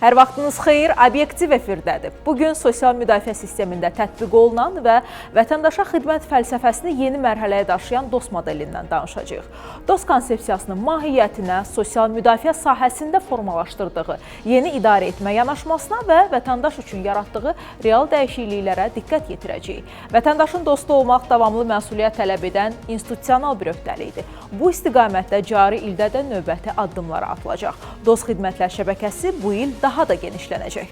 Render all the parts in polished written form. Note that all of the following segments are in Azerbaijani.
Hər vaxtınız xeyir, Obyektiv efirdədir. Bugün sosial müdafiə sistemində tətbiq olunan və vətəndaşa xidmət fəlsəfəsini yeni mərhələyə daşıyan DOST modelindən danışacağıq. DOST konsepsiyasının mahiyyətinə, sosial müdafiə sahəsində formalaşdırdığı yeni idarə etmə yanaşmasına və vətəndaş üçün yaratdığı real dəyişikliklərə diqqət yetirəcəyik. Vətəndaşın dostu olmaq davamlı məsuliyyət tələb edən institusional bir öhdəlikdir. Bu istiqamətdə cari ildə də növbəti addımlara atılacaq. DOST xidmətlər şəbəkəsi bu il daha da genişlənəcək.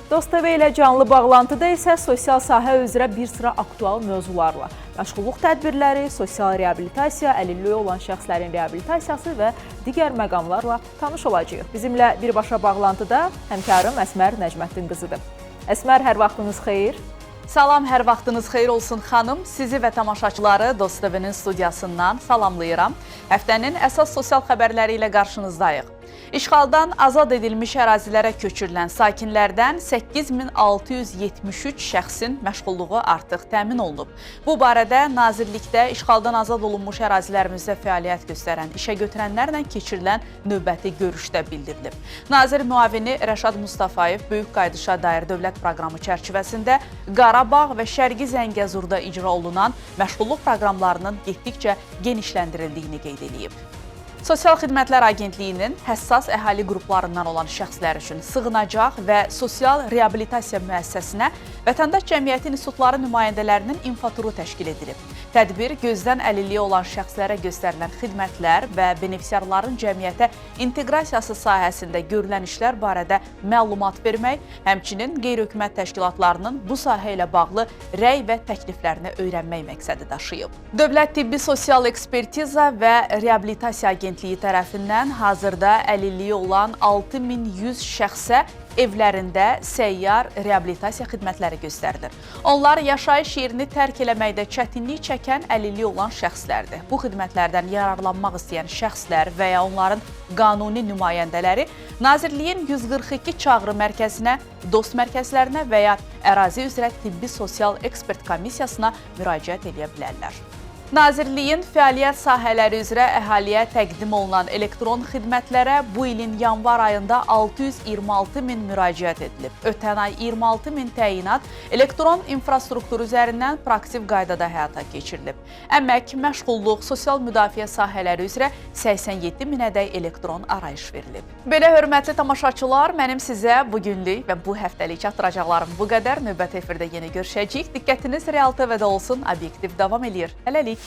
DOST TV ilə canlı bağlantıda isə sosial sahə üzrə bir sıra aktual mövzularla, məşğulluq tədbirləri, sosial reabilitasiya, əlilliyi olan şəxslərin reabilitasiyası və digər məqamlarla tanış olacağıq. Bizimlə birbaşa bağlantıda həmkarım Əsmər Nəcməddin qızıdır. Əsmər, hər vaxtınız xeyir. Salam, hər vaxtınız xeyir olsun xanım. Sizi və tamaşaçıları DOST TV-nin studiyasından salamlayıram. Həftənin əsas sosial xəbərləri ilə qarşınızdayıq. İşğaldan azad edilmiş ərazilərə köçürülən sakinlərdən 8673 şəxsin məşğulluğu artıq təmin olunub. Bu barədə Nazirlikdə işğaldan azad olunmuş ərazilərimizdə fəaliyyət göstərən, işə götürənlərlə keçirilən növbəti görüşdə bildirilib. Nazir müavini Rəşad Mustafayev Böyük Qayıdışa dair dövlət proqramı çərçivəsində Qarabağ və Şərqi Zəngəzurda icra olunan məşğulluq proqramlarının getdikcə genişləndirildiyini qeyd edib. Sosial Xidmətlər Agentliyinin həssas əhali qruplarından olan şəxslər üçün sığınacaq və sosial reabilitasiya müəssisəsinə vətəndaş cəmiyyəti institutları nümayəndələrinin infoturu təşkil edilib. Tədbir gözdən əlilliyi olan şəxslərə göstərilən xidmətlər və benefisiarların cəmiyyətə inteqrasiyası sahəsində görülən işlər barədə məlumat vermək, həmçinin qeyri-hökumət təşkilatlarının bu sahə ilə bağlı rəy və təkliflərini öyrənmək məqsədi daşıyıb. Dövlət Tibbi Sosial Ekspertiza və Reabilitasiya Agentliyi tərəfindən hazırda əlilliyi olan 6100 şəxsə evlərində səyyar reabilitasiya xidmətləri göstərilir. Onlar yaşayış yerini tərk eləməkdə çətinlik çəkən əlilliyi olan şəxslərdir. Bu xidmətlərdən yararlanmaq istəyən şəxslər və ya onların qanuni nümayəndələri Nazirliyin 142 çağrı mərkəzinə, DOST mərkəzlərinə və ya ərazi üzrə tibbi sosial ekspert komissiyasına müraciət edə bilərlər. Nazirliyin fəaliyyət sahələri üzrə əhaliyə təqdim olunan elektron xidmətlərə bu ilin yanvar ayında 626 min müraciət edilib. Ötən ay 26 min təyinat elektron infrastruktur üzərindən praktik qaydada həyata keçirilib. Əmək, məşğulluq, sosial müdafiə sahələri üzrə 87 minədək elektron arayış verilib. Belə hörmətli tamaşaçılar, mənim sizə bugünlük və bu həftəlik çatdıracaqlarım bu qədər. Növbəti efirdə yenə görüşəcəyik. Diqqətiniz Real TV-də olsun. Obyektiv davam edir. Hələlik.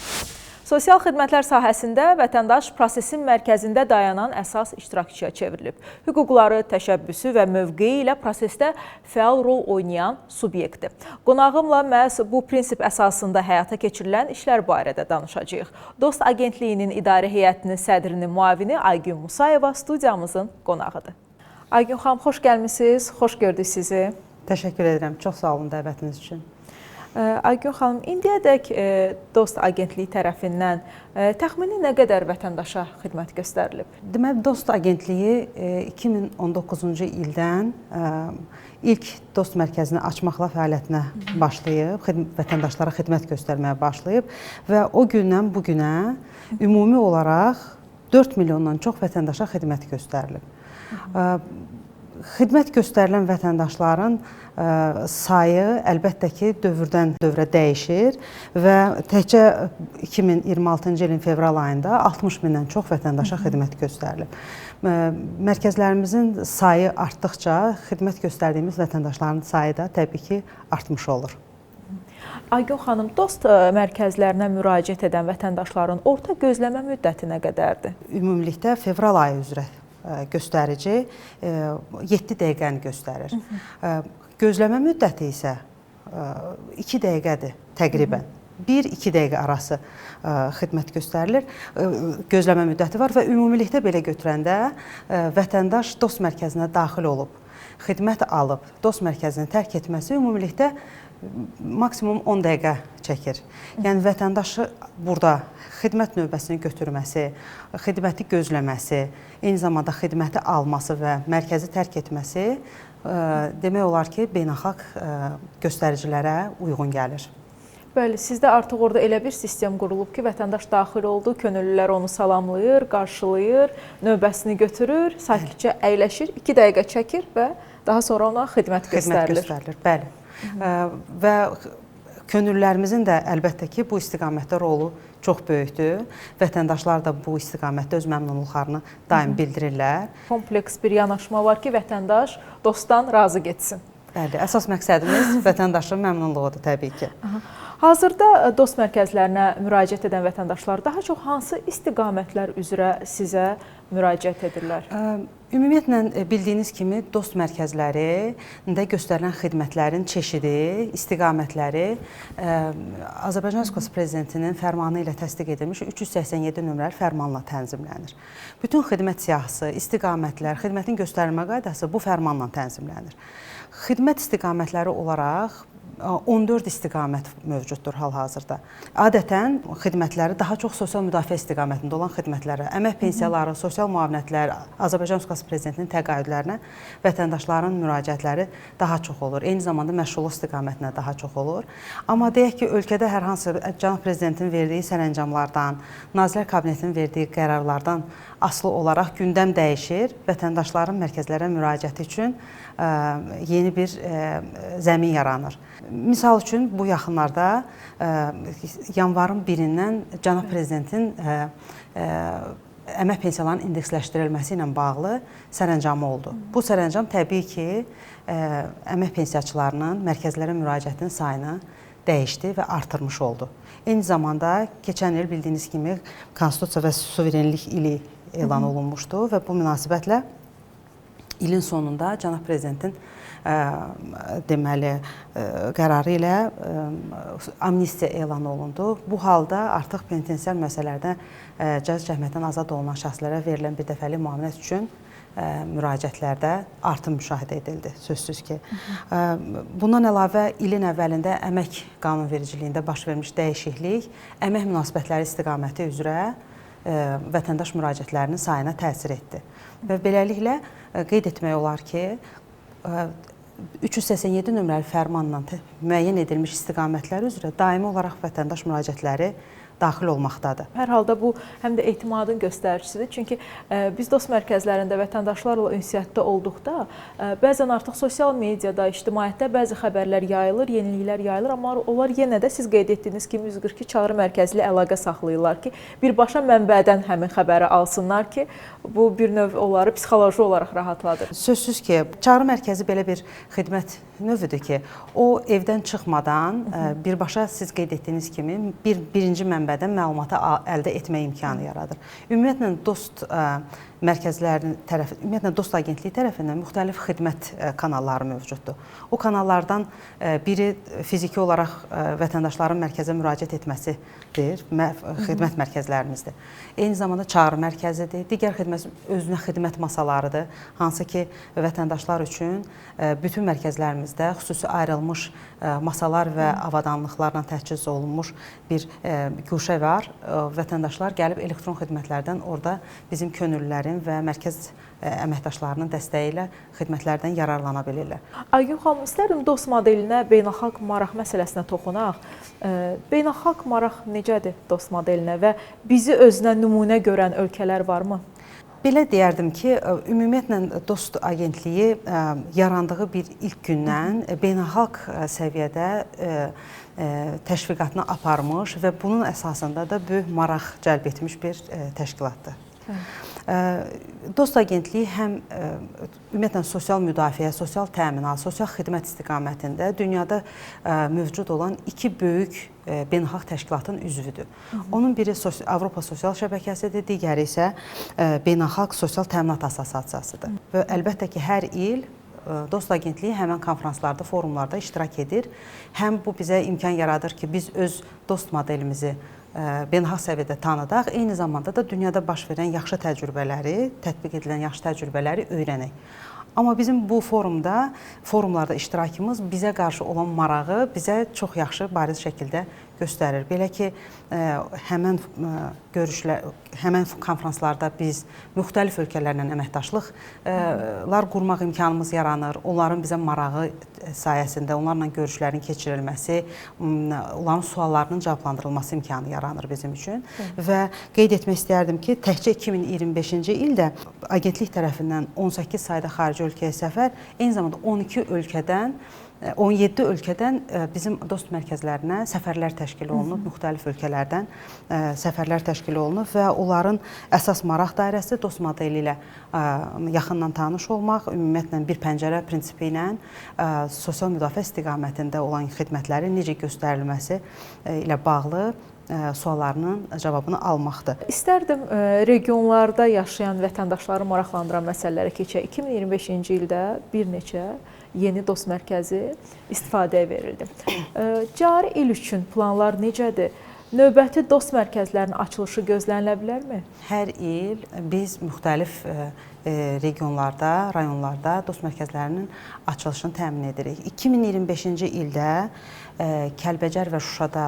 Sosial xidmətlər sahəsində vətəndaş prosesin mərkəzində dayanan əsas iştirakçıya çevrilib. Hüquqları, təşəbbüsü və mövqeyi ilə prosesdə fəal rol oynayan subyektdir. Qonağımla məhz bu prinsip əsasında həyata keçirilən işlər barədə danışacağıq. DOST Agentliyinin idarə heyətinin sədrinin müavini Aygün Musayeva studiyamızın qonağıdır. Aygün xanım, xoş gəlmisiniz, xoş gördük sizi. Təşəkkür edirəm, çox sağ olun dəvətiniz üçün. Aygün xanım, indiyədək DOST Agentliyi tərəfindən təxmini nə qədər vətəndaşa xidmət göstərilib? Deməli, DOST Agentliyi 2019-cu ildən ilk DOST mərkəzini açmaqla fəaliyyətinə başlayıb, vətəndaşlara xidmət göstərməyə başlayıb və o gündən bu günə ümumi olaraq 4 milyondan çox vətəndaşa xidmət göstərilib. Xidmət göstərilən vətəndaşların sayı əlbəttə ki, dövrdən dövrə dəyişir və təkcə 2026-cı ilin fevral ayında 60 mindən çox vətəndaşa xidmət göstərilib. Mərkəzlərimizin sayı artdıqca xidmət göstərdiyimiz vətəndaşların sayı da təbii ki, artmış olur. Aygün xanım, DOST mərkəzlərinə müraciət edən vətəndaşların orta gözləmə müddəti nə qədərdir? Ümumilikdə fevral ayı üzrə göstərici 7 dəqiqəni göstərir. Gözləmə müddəti isə 2 dəqiqədir təqribən. 1-2 dəqiqə arası xidmət göstərilir. Gözləmə müddəti var və ümumilikdə belə götürəndə vətəndaş DOST mərkəzinə daxil olub, xidmət alıb, DOST mərkəzini tərk etməsi ümumilikdə maksimum 10 dəqiqə çəkir. Yəni vətəndaşı burada xidmət növbəsini götürməsi, xidməti gözləməsi, eyni zamanda xidməti alması və mərkəzi tərk etməsi demək olar ki, beynəlxalq göstəricilərə uyğun gəlir. Bəli, sizdə artıq orada elə bir sistem qurulub ki, vətəndaş daxil oldu, könüllülər onu salamlayır, qarşılayır, növbəsini götürür, sakitcə əyləşir, 2 dəqiqə çəkir və daha sonra ona xidmət göstərilir. Xidmət göstərilir, bəli. Və könüllərimizin də əlbəttə ki, bu istiqamətdə rolu çox böyükdür. Vətəndaşlar da bu istiqamətdə öz məmnunluqlarını daim bildirirlər. Kompleks bir yanaşma var ki, vətəndaş dostdan razı getsin. Bəli, əsas məqsədimiz vətəndaşın məmnunluğudur təbii ki. Hazırda dost mərkəzlərinə müraciət edən vətəndaşlar daha çox hansı istiqamətlər üzrə sizə müraciət edirlər? Ümumiyyətlə bildiyiniz kimi dost mərkəzlərində göstərilən xidmətlərin çeşidi, istiqamətləri Azərbaycan Respublikası Prezidentinin fərmanı ilə təsdiq edilmiş 387 nömrəli fərmanla tənzimlənir. Bütün xidmət siyahısı, istiqamətlər, xidmətin göstərilmə qaydası bu fərmanla tənzimlənir. Xidmət istiqamətləri olaraq 14 istiqamət mövcuddur hal-hazırda. Adətən xidmətləri daha çox sosial müdafiə istiqamətində olan xidmətlərə, əmək pensiyaları, sosial müavinətlər, Azərbaycan Respublikası Prezidentinin təqaüdlərinə vətəndaşların müraciətləri daha çox olur. Eyni zamanda məşğulluq istiqamətinə daha çox olur. Amma deyək ki, ölkədə hər hansı Cənab Prezidentin verdiyi sərəncamlardan, Nazirlər Kabinetinin verdiyi qərarlardan asılı olaraq gündəm dəyişir, vətəndaşların mərkəzlərə müraciəti üçün yeni bir zəmin yaranır. Misal üçün, bu yaxınlarda yanvarın 1-dən Cənab Prezidentin əmək pensiyalarının indeksləşdirilməsi ilə bağlı sərəncamı oldu. Bu sərəncam təbii ki, əmək pensiyaçılarının mərkəzlərə müraciətinin sayını dəyişdi və artırmış oldu. Eyni zamanda keçən il bildiyiniz kimi Konstitusiya və Suverenlik ili elan olunmuşdu və bu münasibətlə ilin sonunda Cənab Prezidentin deməli qərarı ilə amnistiya elan olundu. Bu halda artıq penitensiar müəssisələrdə cəza cəmiyyətdən azad olunan şəxslərə verilən birdəfəlik müavinət üçün müraciətlərdə artım müşahidə edildi, sözsüz ki. Bundan əlavə ilin əvvəlində əmək qanunvericiliyində baş vermiş dəyişiklik əmək münasibətləri istiqaməti üzrə vətəndaş müraciətlərinin sayına təsir etdi. Və beləliklə qeyd etmək olar ki, 387 nömrəli fərmanla müəyyən edilmiş istiqamətlər üzrə daimi olaraq vətəndaş müraciətləri daxil olmaqdadır. Hər halda bu həm də etimadın göstəricisidir. Çünki biz dost mərkəzlərində vətəndaşlarla ünsiyyətdə olduqda bəzən artıq sosial mediada, ictimaiyyətdə bəzi xəbərlər yayılır, yeniliklər yayılır, amma onlar yenə də siz qeyd etdiyiniz kimi 142 çağrı mərkəzi ilə əlaqə saxlayırlar ki, birbaşa mənbədən həmin xəbəri alsınlar ki, bu bir növ onları psixoloji olaraq rahatladır. Sözsüz ki, çağrı mərkəzi belə bir xidmət növüdür ki, o evdən çıxmadan birbaşa siz qeyd etdiyiniz kimi birinci mənbədən məlumatı əldə etmə imkanı yaradır. Ümumiyyətlə dost mərkəzlərinin ümumiyyətlə Dost Agentliyi tərəfindən müxtəlif xidmət kanalları mövcuddur. O kanallardan biri fiziki olaraq vətəndaşların mərkəzə müraciət etməsidir, xidmət mərkəzlərimizdir. Eyni zamanda çağrı mərkəzidir, digər özünə xidmət masalarıdır, hansı ki vətəndaşlar üçün bütün mərkəzlərimizdə xüsusi ayrılmış masalar və avadanlıqlarla təchiz olunmuş bir guşə var. Vətəndaşlar gəlib elektron xidmətlərdən orada bizim könüllülərin və mərkəz əməkdaşlarının dəstəyi ilə xidmətlərdən yararlana bilirlər. Aygün xanım, istərdim dost modelinə, beynəlxalq maraq məsələsinə toxunaq. Beynəlxalq maraq necədir dost modelinə və bizi özünə nümunə görən ölkələr varmı? Belə deyərdim ki, ümumiyyətlə Dost Agentliyi yarandığı bir ilk gündən beynəlxalq səviyyədə təşviqatını aparmış və bunun əsasında da böyük maraq cəlb etmiş bir təşkilatdır. Dost Agentliyi həm ümumiyyətlə sosial müdafiə, sosial təminat, sosial xidmət istiqamətində dünyada mövcud olan iki böyük beynəlxalq təşkilatın üzvüdür. Onun biri Avropa Sosial Şəbəkəsidir, digəri isə Beynəlxalq Sosial Təminat Assosiasiyasıdır. Və əlbəttə ki, hər il Dost Agentliyi həmən konfranslarda, forumlarda iştirak edir. Həm bu bizə imkan yaradır ki, biz öz dost modelimizi beynəlxalq səviyyədə tanıdaq, eyni zamanda da dünyada baş verən yaxşı təcrübələri, tətbiq edilən yaxşı təcrübələri öyrənək. Amma bizim bu forumlarda iştirakımız bizə qarşı olan marağı bizə çox yaxşı, bariz şəkildə göstərir. Belə ki, həmən görüşlər, həmən konfranslarda biz müxtəlif ölkələrlə əməkdaşlıqlar qurmaq imkanımız yaranır. Onların bizə marağı sayəsində onlarla görüşlərin keçirilməsi, onların suallarının cavablandırılması imkanı yaranır bizim üçün. Və qeyd etmək istərdim ki, təkcə 2025-ci ildə agentlik tərəfindən 18 sayda xarici ölkəyə səfər, eyni zamanda 17 ölkədən bizim dost mərkəzlərinə səfərlər təşkil olunub, müxtəlif ölkələrdən səfərlər təşkil olunub və onların əsas maraq dairəsi dost modeli ilə yaxından tanış olmaq, ümumiyyətlə bir pəncərə prinsipi ilə sosial müdafiə istiqamətində olan xidmətlərin necə göstərilməsi ilə bağlı suallarının cavabını almaqdır. İstərdim regionlarda yaşayan vətəndaşları maraqlandıran məsələlərə keçək. 2025-ci ildə bir neçə yeni dost mərkəzi istifadəyə verildi. Cari il üçün planlar necədir? Növbəti dost mərkəzlərinin açılışı gözlənilə bilərmi? Hər il biz müxtəlif regionlarda, rayonlarda dost mərkəzlərinin açılışını təmin edirik. 2025-ci ildə Kəlbəcər və Şuşada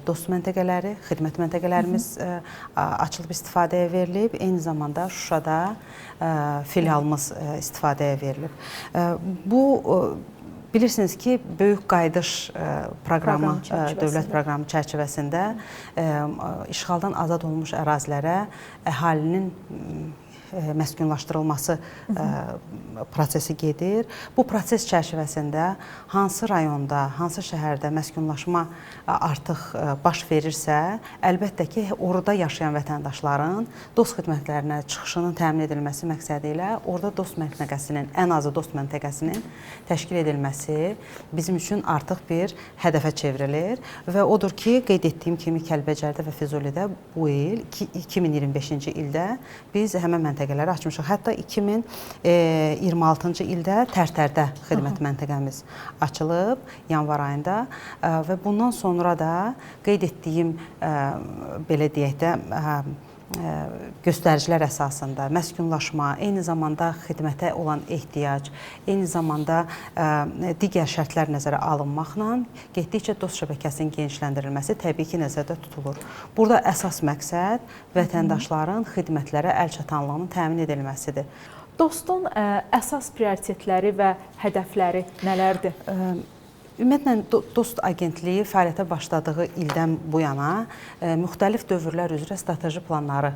dost məntəqələri, xidmət məntəqələrimiz açılıb istifadəyə verilib. Eyni zamanda Şuşada filialımız istifadəyə verilib. Bu bilirsiniz ki, Böyük Qayıdış proqramı, dövlət proqramı çərçivəsində işğaldan azad olunmuş ərazilərə əhalinin məskunlaşdırılması prosesi gedir. Bu proses çərçivəsində hansı rayonda, hansı şəhərdə məskunlaşma artıq baş verirsə, əlbəttə ki, orada yaşayan vətəndaşların dost xidmətlərinə çıxışının təmin edilməsi məqsədi ilə orada dost məntəqəsinin, ən azı dost məntəqəsinin təşkil edilməsi bizim üçün artıq bir hədəfə çevrilir və odur ki, qeyd etdiyim kimi Kəlbəcərdə və Füzulidə bu il, 2025-ci ildə biz həmən məntəqələri açmışıq. Hətta 2026-cı ildə Tərtərdə xidmət məntəqəmiz açılıb yanvar ayında və bundan sonra da qeyd etdiyim, belə deyək də, göstəricilər əsasında məskunlaşma, eyni zamanda xidmətə olan ehtiyac, eyni zamanda digər şərtlər nəzərə alınmaqla getdikcə dost şəbəkəsinin genişləndirilməsi təbii ki, nəzərdə tutulur. Burada əsas məqsəd vətəndaşların xidmətlərə əlçatanlığının təmin edilməsidir. Dostun əsas prioritetləri və hədəfləri nələrdir? Ümumiyyətlə, Dost Agentliyi fəaliyyətə başladığı ildən bu yana müxtəlif dövrlər üzrə strateji planları,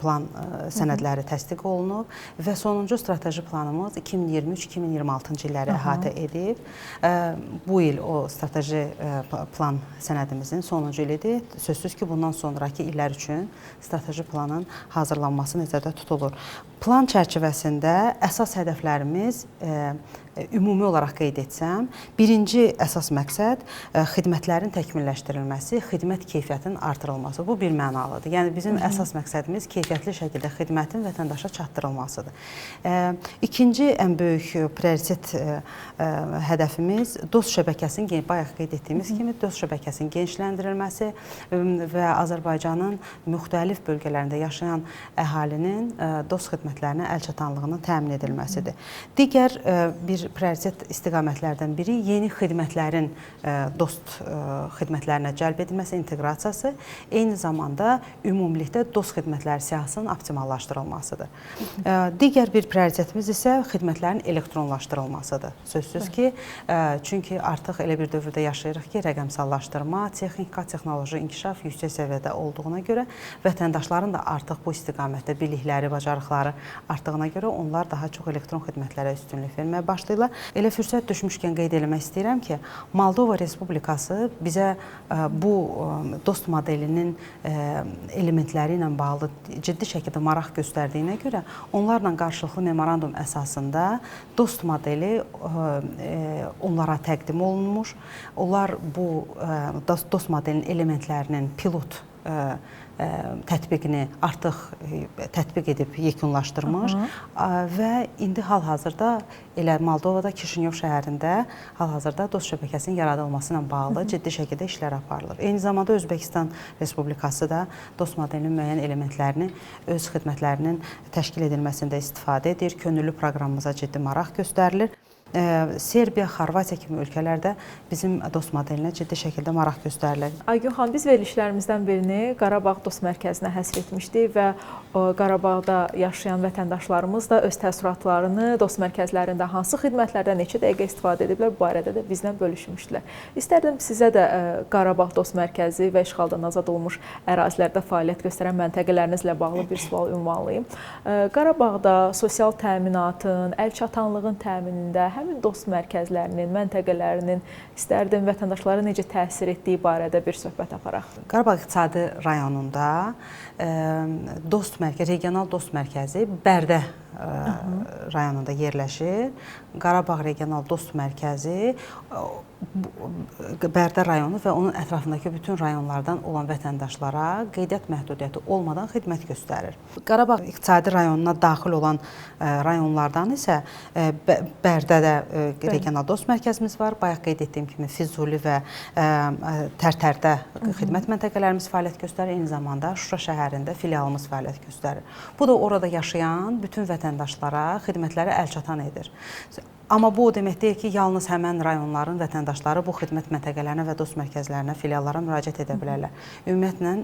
plan sənədləri təsdiq olunub və sonuncu strateji planımız 2023-2026-cı illəri əhatə edib. Bu il o strateji plan sənədimizin sonuncu ilidir. Sözsüz ki, bundan sonraki illər üçün strateji planın hazırlanması nəzərdə tutulur. Plan çərçivəsində əsas hədəflərimiz ümumi olaraq qeyd etsəm, birinci əsas məqsəd xidmətlərin təkmilləşdirilməsi, xidmət keyfiyyətinin artırılması. Bu bir mənalıdır. Yəni, bizim əsas məqsədimiz keyfiyyətli şəkildə xidmətin vətəndaşa çatdırılmasıdır. İkinci ən böyük prioritet hədəfimiz dost şəbəkəsinin, bayaq qeyd etdiyimiz kimi, dost şəbəkəsinin genişləndirilməsi və Azərbaycanın müxtəlif bölgələrində yaşayan əhalinin dost xidmətlərinə əlçatanlığının təmin edilməsidir. Digər bir prioritet istiqamətlərdən biri yeni xidmətlərin dost xidmətlərinə cəlb edilməsi, inteqrasiyası, eyni zamanda ümumilikdə dost xidmətləri siyahısının optimallaşdırılmasıdır. Digər bir prioritetimiz isə xidmətlərin elektronlaşdırılmasıdır. Sözsüz ki, çünki artıq elə bir dövrdə yaşayırıq ki, rəqəmsallaşdırma, texnika, texnoloji inkişaf yüksək səviyyədə olduğuna görə vətəndaşların da artıq bu istiqamətdə bilikləri, bacarıqları artdığına görə onlar daha çox elektron xidmətlərə üstünlük verməyə başlayırlar. Elə fürsət düşmüşkən qeyd eləmək istəyirəm ki, Moldova Respublikası bizə bu dost modelinin elementləri ilə bağlı ciddi şəkildə maraq göstərdiyinə görə onlarla qarşılıqlı memorandum əsasında dost modeli onlara təqdim olunmuş. Onlar bu dost modelinin elementlərinin pilot tətbiqini artıq tətbiq edib yekunlaşdırmış və indi hal-hazırda elə Moldovada, Kişinyov şəhərində hal-hazırda dost şəbəkəsinin yaradılması ilə bağlı ciddi şəkildə işlər aparılır. Eyni zamanda Özbəkistan Respublikası da dost modelinin müəyyən elementlərini öz xidmətlərinin təşkil edilməsində istifadə edir. Könüllü proqramımıza ciddi maraq göstərilir. Serbiya, Xorvatiya kimi ölkələrdə bizim dost modelinə ciddi şəkildə maraq göstərilir. Aygün xanım, biz verilişlərimizdən birini Qarabağ Dost Mərkəzinə həsr etmişdik və Qarabağda yaşayan vətəndaşlarımız da öz təəssüratlarını dost mərkəzlərində hansı xidmətlərdən neçə dəqiqə istifadə ediblər, bu barədə də bizlə bölüşmüşdülər. İstərdim sizə də Qarabağ Dost Mərkəzi və işğaldan azad olmuş ərazilərdə fəaliyyət göstərən məntəqələrinizlə bağlı bir sual ünvanlayım. Qarabağda sosial təminatın, əlçatanlığın təminində həmin dost mərkəzlərinin, məntəqələrinin istərdim vətəndaşlara necə təsir etdiyi barədə bir söhbət aparaq. Qarabağ İqtisadi rayonunda regional dost mərkəzi Bərdə rayonunda yerləşir. Qarabağ regional dost mərkəzi Bərdə rayonu və onun ətrafındakı bütün rayonlardan olan vətəndaşlara qeydiyyat məhdudiyyəti olmadan xidmət göstərir. Qarabağ İqtisadi rayonuna daxil olan rayonlardan isə Bərdədə regional dost mərkəzimiz var. Bayaq qeyd etdiyim kimi Füzuli və Tərtərdə xidmət məntəqələrimiz fəaliyyət göstərir. Eyni zamanda Şuşa şəhərində filialımız fəaliyyət göstərir. Bu da orada yaşayan bütün vətəndaşlara xidmətləri əlçatan edir. Amma bu o demək deyil ki, yalnız həmən rayonların vətəndaşları bu xidmət məntəqələrinə və dost mərkəzlərinə, filiallara müraciət edə bilərlər. Ümumiyyətlə,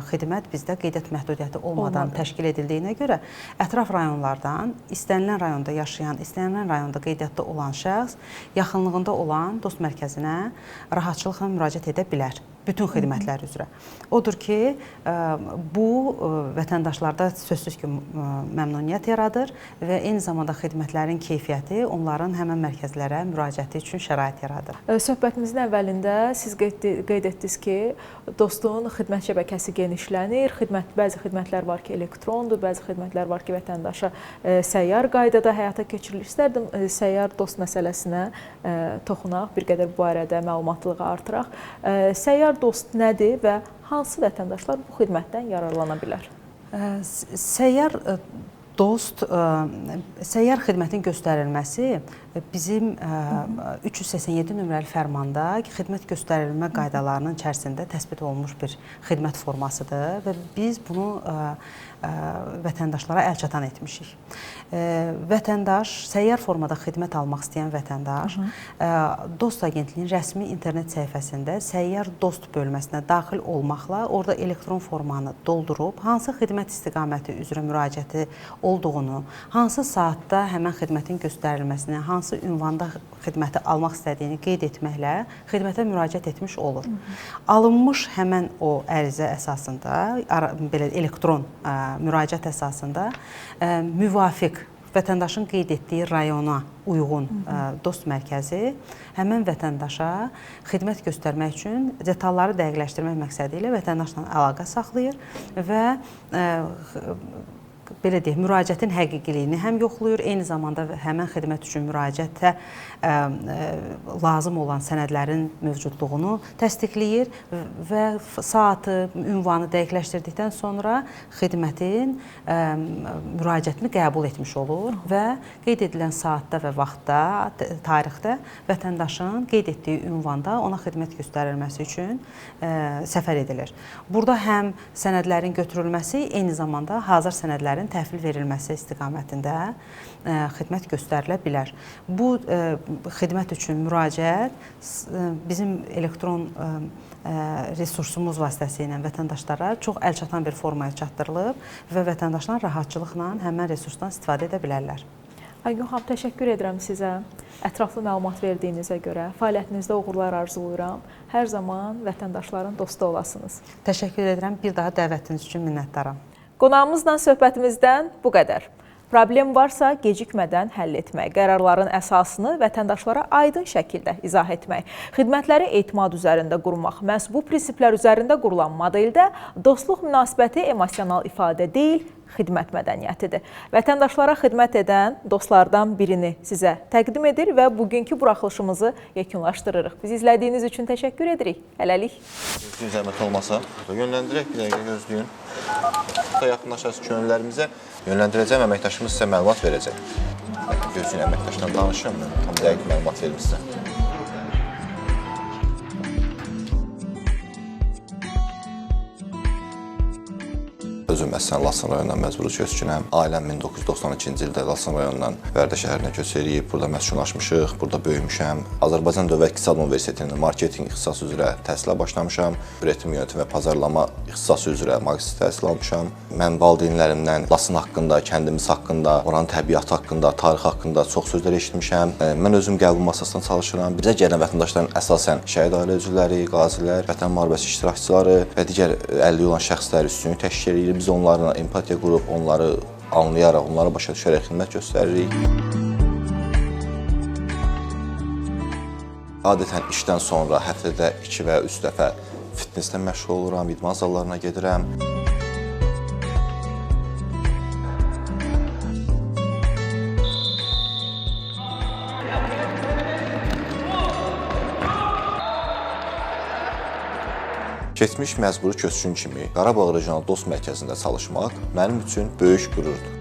xidmət bizdə qeydiyyat məhdudiyyəti olmadan təşkil edildiyinə görə ətraf rayonlardan istənilən rayonda yaşayan, istənilən rayonda qeydiyyatda olan şəxs yaxınlığında olan dost mərkəzinə rahatçılıqla müraciət edə bilər. Bütün xidmətlər üzrə. Odur ki, bu vətəndaşlarda sözsüz ki, məmnuniyyət yaradır və eyni zamanda xidmətlərin keyfiyyəti onların həmən mərkəzlərə müraciəti üçün şərait yaradır. Söhbətimizin əvvəlində siz qeyd etdiniz ki, dostun xidmət şəbəkəsi genişlənir, bəzi xidmətlər var ki, elektrondur, bəzi xidmətlər var ki, vətəndaşa səyyar qaydada həyata keçirilir. İstərdim səyyar dost məsələsinə toxunaq, bir qədər bu barədə məlumatlılığı artıraq. Səyyar dost nədir və hansı vətəndaşlar bu xidmətdən yararlana bilər? Səyyar dost, səyyar xidmətin göstərilməsi bizim 387 nömrəli fərmanda xidmət göstərilmə qaydalarının içərisində təsbit olunmuş bir xidmət formasıdır və biz bunu vətəndaşlara əlçatan etmişik. Vətəndaş, səyyar formada xidmət almaq istəyən vətəndaş Dost Agentliyinin rəsmi internet səhifəsində səyyar dost bölməsinə daxil olmaqla orada elektron formanı doldurub, hansı xidmət istiqaməti üzrə müraciəti olduğunu, hansı saatda həmən xidmətin göstərilməsini, hansı ünvanda xidməti almaq istədiyini qeyd etməklə xidmətə müraciət etmiş olur. Alınmış həmən o ərizə əsasında, belə elektron müraciət əsasında müvafiq vətəndaşın qeyd etdiyi rayona uyğun dost mərkəzi həmən vətəndaşa xidmət göstərmək üçün detalları dəqiqləşdirmək məqsədi ilə vətəndaşla əlaqə saxlayır və belə deyək, müraciətin həqiqiliyini həm yoxlayır, eyni zamanda həmən xidmət üçün müraciətə lazım olan sənədlərin mövcudluğunu təsdiqləyir və saatı, ünvanı dəqiqləşdirdikdən sonra xidmətin müraciətini qəbul etmiş olur və qeyd edilən saatda və vaxtda, tarixdə vətəndaşın qeyd etdiyi ünvanda ona xidmət göstərilməsi üçün səfər edilir. Burada həm sənədlərin götürülməsi, eyni zamanda hazır sənədlərin təhvil verilməsi istiqamətində xidmət göstərilə bilər. Bu xidmət üçün müraciət bizim elektron resursumuz vasitəsilə vətəndaşlara çox əlçatan bir formaya çatdırılıb və vətəndaşlar rahatçılıqla həmən resursdan istifadə edə bilərlər. Aygün xanım, təşəkkür edirəm sizə. Ətraflı məlumat verdiyinizə görə, fəaliyyətinizdə uğurlar arzulayıram. Hər zaman vətəndaşların dostu olasınız. Təşəkkür edirəm. Bir daha dəvətiniz üçün minnətdaram. Qonağımızla söhbətimizdən bu qədər. Problem varsa gecikmədən həll etmək, qərarların əsasını vətəndaşlara aydın şəkildə izah etmək, xidmətləri etimad üzərində qurmaq, məhz bu prinsiplər üzərində qurulan modeldə dostluq münasibəti emosional ifadə deyil, xidmət mədəniyyətidir. Vətəndaşlara xidmət edən dostlardan birini sizə təqdim edir və bugünkü buraxılışımızı yekunlaşdırırıq. Biz izlədiyiniz üçün təşəkkür edirik. Hələlik. Gözləyin zəhmət olmasa, yönləndirək bir dəqiqə gözləyin. Yaxınlaşarız könüllərimizə yönləndirəcəm, əməkdaşımız sizə məlumat verəcək. Gözləyin, əməkdaşla danışın, tam dəqiq məlumat verim sizə. Özüm Mən əslən Laçın rayonundan məcburi köçkünəm. Ailəm 1992-ci ildə Laçın rayonundan Bərdə şəhərinə köç eləyib. Burada məskunlaşmışıq, burada böyümüşəm. Azərbaycan Dövlət İqtisad Universitetinin marketinq ixtisası üzrə təhsilə başlamışam. Üretim yönetimi və pazarlama ixtisası üzrə magistr təhsil almışam. Mən valideynlərimdən Laçın haqqında, kəndimiz haqqında, oranın təbiatı haqqında, tarixi haqqında çox sözlər eşitmişəm. Mən özüm qəbul masasında çalışıram. Bizə gələn vətəndaşların əsasən şəhid ailə üzvləri, qazilər, Vətən müharibəsi iştirakçıları və digər əlilliyi olan şəxslər üstünlük təşkil edir. Biz onlarla empatiya qurub, onları anlayaraq, onları başa düşərək xidmət göstəririk. Adətən işdən sonra həftədə 2 və 3 dəfə fitneslə məşğul oluram, idman zallarına gedirəm. Keçmiş məcburi köçkün kimi Qarabağ Regional Dost Mərkəzində çalışmaq mənim üçün böyük qürurdur.